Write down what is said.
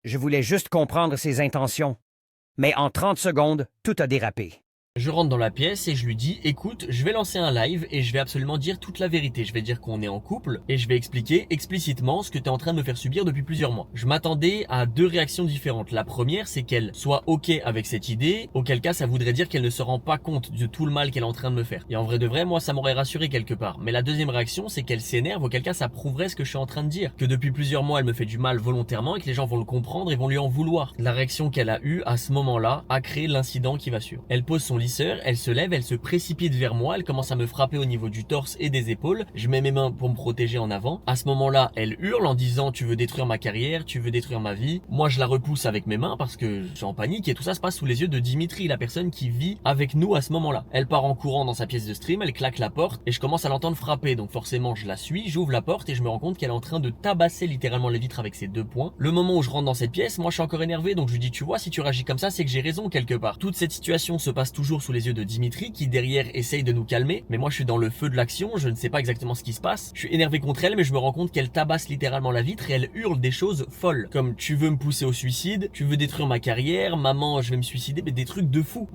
Je voulais juste comprendre ses intentions. Mais en 30 secondes, tout a dérapé. Je rentre dans la pièce et je lui dis écoute, je vais lancer un live et je vais absolument dire toute la vérité. Je vais dire qu'on est en couple et je vais expliquer explicitement ce que tu es en train de me faire subir depuis plusieurs mois. Je m'attendais à deux réactions différentes. La première, c'est qu'elle soit ok avec cette idée, auquel cas ça voudrait dire qu'elle ne se rend pas compte de tout le mal qu'elle est en train de me faire. Et en vrai de vrai, moi ça m'aurait rassuré quelque part. Mais la deuxième réaction, c'est qu'elle s'énerve, auquel cas ça prouverait ce que je suis en train de dire. Que depuis plusieurs mois, elle me fait du mal volontairement et que les gens vont le comprendre et vont lui en vouloir. La réaction qu'elle a eue à ce moment-là a créé l'incident qui va suivre. Elle pose son lisseur, elle se lève, elle se précipite vers moi, elle commence à me frapper au niveau du torse et des épaules. Je mets mes mains pour me protéger en avant. À ce moment-là, elle hurle en disant tu veux détruire ma carrière, tu veux détruire ma vie. Moi, je la repousse avec mes mains parce que je suis en panique et tout ça se passe sous les yeux de Dimitri, la personne qui vit avec nous à ce moment-là. Elle part en courant dans sa pièce de stream, elle claque la porte et je commence à l'entendre frapper. Donc forcément, je la suis, j'ouvre la porte et je me rends compte qu'elle est en train de tabasser littéralement les vitres avec ses deux poings. Le moment où je rentre dans cette pièce, moi je suis encore énervé, donc je lui dis tu vois, si tu réagis comme ça, c'est que j'ai raison quelque part. Toute cette situation se passe toujours sous les yeux de Dimitri qui derrière essaye de nous calmer, mais moi je suis dans le feu de l'action, je ne sais pas exactement ce qui se passe. Je suis énervé contre elle, mais je me rends compte qu'elle tabasse littéralement la vitre et elle hurle des choses folles, comme tu veux me pousser au suicide, tu veux détruire ma carrière, maman je vais me suicider, mais des trucs de fou.